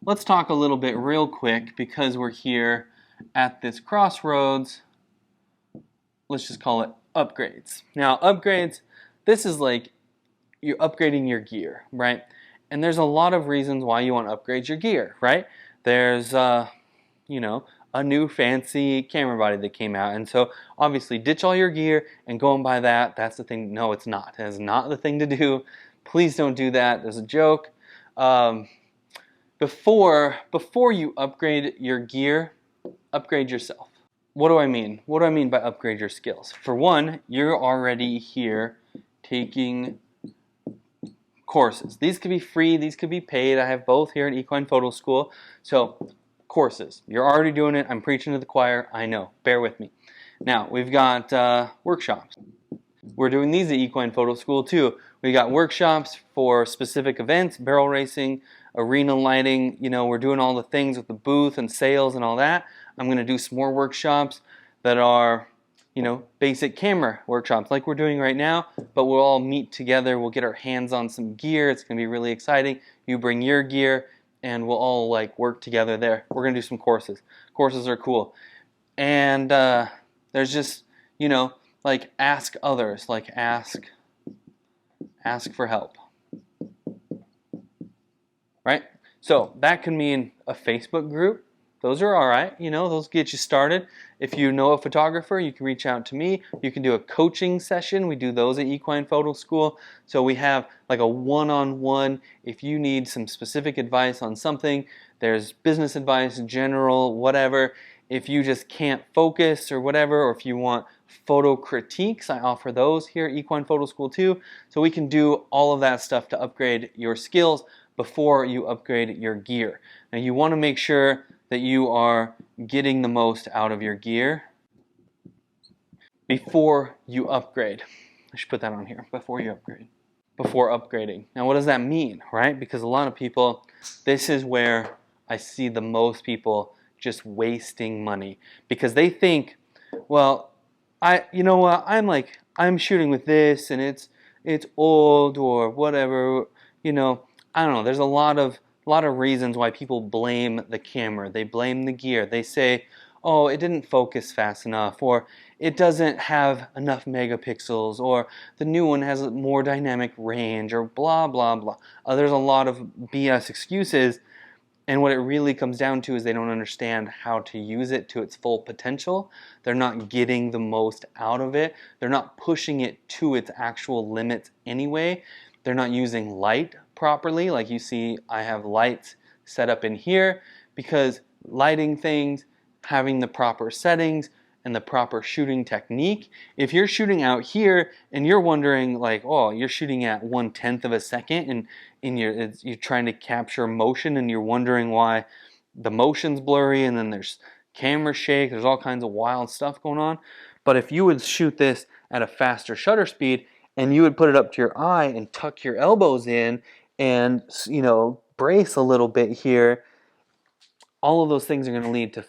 let's talk a little bit real quick because we're here at this crossroads. Let's just call it upgrades. Now, upgrades, this is like you're upgrading your gear, right? And there's a lot of reasons why you want to upgrade your gear, right? There's, you know, a new fancy camera body that came out. And so obviously ditch all your gear and go and buy that. That's the thing. No, it's not. That is not the thing to do. Please don't do that. There's a joke. Before you upgrade your gear, upgrade yourself. What do I mean? What do I mean by upgrade your skills? For one, you're already here taking courses. These could be free, these could be paid. I have both here at Equine Photo School. So, courses. You're already doing it. I'm preaching to the choir. I know. Bear with me. Now, we've got workshops. We're doing these at Equine Photo School too. We got workshops for specific events, barrel racing, arena lighting. You know, we're doing all the things with the booth and sales and all that. I'm going to do some more workshops that are, you know, basic camera workshops like we're doing right now, but we'll all meet together. We'll get our hands on some gear. It's going to be really exciting. You bring your gear and we'll all like work together there. We're going to do some courses. Courses are cool. And there's just, you know, like ask others, like ask for help. Right? So that can mean a Facebook group. Those are all right, you know, those get you started. If you know a photographer, you can reach out to me. You can do a coaching session. We do those at Equine Photo School. So we have like a one-on-one. If you need some specific advice on something, there's business advice, general, whatever. If you just can't focus or whatever, or if you want photo critiques, I offer those here at Equine Photo School too. So we can do all of that stuff to upgrade your skills before you upgrade your gear. Now you want to make sure that you are getting the most out of your gear before you upgrade. I should put that on here, before you upgrade. Before upgrading. Now what does that mean, right? Because a lot of people, this is where I see the most people just wasting money. Because they think, well, you know what, I'm shooting with this and it's old or whatever, you know, I don't know, there's a lot of reasons why people blame the camera. They blame the gear. They say, oh, it didn't focus fast enough, or it doesn't have enough megapixels, or the new one has more dynamic range, or blah, blah, blah. There's a lot of BS excuses, and what it really comes down to is they don't understand how to use it to its full potential. They're not getting the most out of it. They're not pushing it to its actual limits anyway. They're not using light properly. Like you see, I have lights set up in here because lighting things, having the proper settings and the proper shooting technique. If you're shooting out here and you're wondering like, oh, you're shooting at 1/10 of a second and you're trying to capture motion and you're wondering why the motion's blurry and then there's camera shake, there's all kinds of wild stuff going on. But if you would shoot this at a faster shutter speed and you would put it up to your eye and tuck your elbows in and, you know, brace a little bit here, all of those things are going to lead to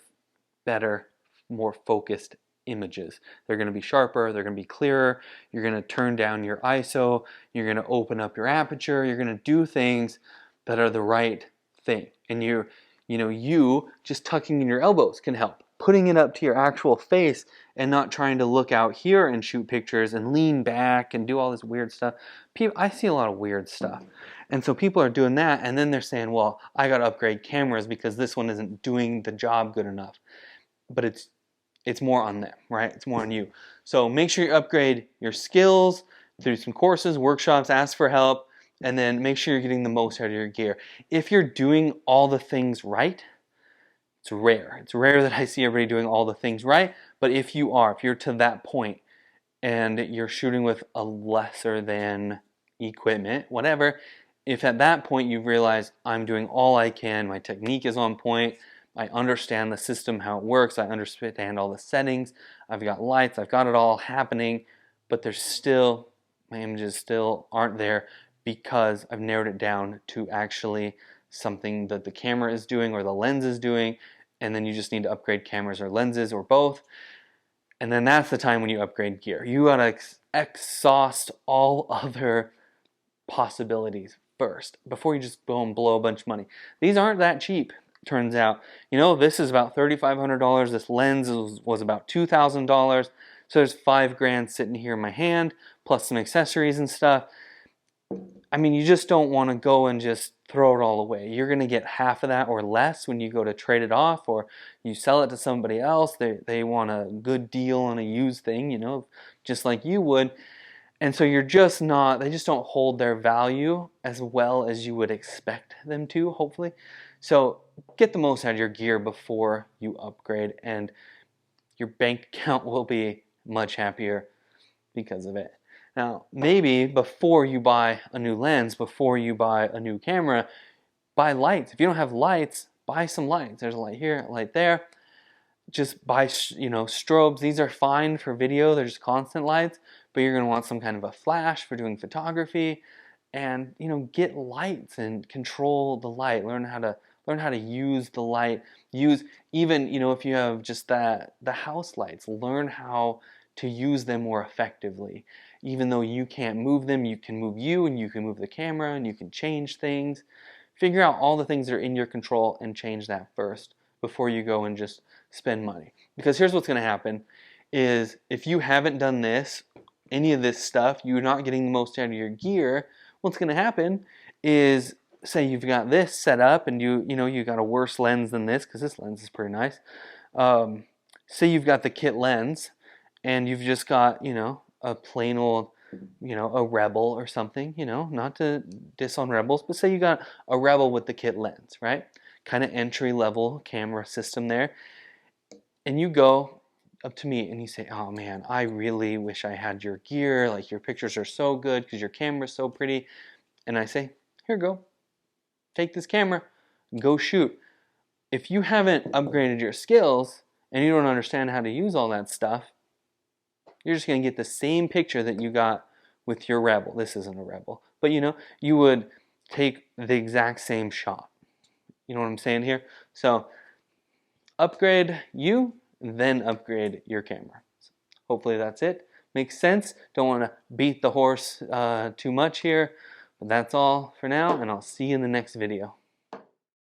better, more focused images. They're going to be sharper, they're going to be clearer, you're going to turn down your ISO, you're going to open up your aperture, you're going to do things that are the right thing. And you just tucking in your elbows can help. Putting it up to your actual face and not trying to look out here and shoot pictures and lean back and do all this weird stuff. I see a lot of weird stuff. And so people are doing that and then they're saying, well, I got to upgrade cameras because this one isn't doing the job good enough. But it's more on them, right? It's more on you. So make sure you upgrade your skills through some courses, workshops, ask for help, and then make sure you're getting the most out of your gear. If you're doing all the things right, it's rare. It's rare that I see everybody doing all the things right, but if you're to that point and you're shooting with a lesser than equipment, whatever, if at that point you've realized I'm doing all I can, my technique is on point, I understand the system, how it works, I understand all the settings, I've got lights, I've got it all happening, but my images still aren't there because I've narrowed it down to actually something that the camera is doing or the lens is doing, and then you just need to upgrade cameras or lenses or both. And then that's the time when you upgrade gear. You gotta exhaust all other possibilities first before you just go and blow a bunch of money. These aren't that cheap, turns out. You know, this is about $3,500. This lens was about $2,000. So there's $5,000 sitting here in my hand, plus some accessories and stuff. I mean, you just don't want to go and just throw it all away. You're going to get half of that or less when you go to trade it off, or you sell it to somebody else. They want a good deal on a used thing, you know, just like you would. And so you're just not, they just don't hold their value as well as you would expect them to, hopefully. So get the most out of your gear before you upgrade, and your bank account will be much happier because of it. Now, maybe before you buy a new lens, before you buy a new camera, buy lights. If you don't have lights, buy some lights. There's a light here, a light there. Just buy, strobes. These are fine for video. They're just constant lights, but you're going to want some kind of a flash for doing photography. And, get lights and control the light. Learn how to use the light. Use even, if you have just the house lights, learn how to use them more effectively. Even though you can't move them, you can move you, and you can move the camera, and you can change things. Figure out all the things that are in your control and change that first before you go and just spend money. Because here's what's going to happen is if you haven't done this, any of this stuff, you're not getting the most out of your gear, what's going to happen is, say you've got this set up and you got a worse lens than this, because this lens is pretty nice. Say you've got the kit lens and you've just got, a plain old, a Rebel or something, not to diss on Rebels, but say you got a Rebel with the kit lens, right? Kind of entry level camera system there. And you go up to me and you say, oh man, I really wish I had your gear. Like, your pictures are so good because your camera's so pretty. And I say, here, go. Take this camera, go shoot. If you haven't upgraded your skills and you don't understand how to use all that stuff, you're just going to get the same picture that you got with your Rebel. This isn't a Rebel, but you would take the exact same shot. You know what I'm saying here? So upgrade you, then upgrade your camera. So hopefully that's it. Makes sense. Don't want to beat the horse too much here. But that's all for now, and I'll see you in the next video.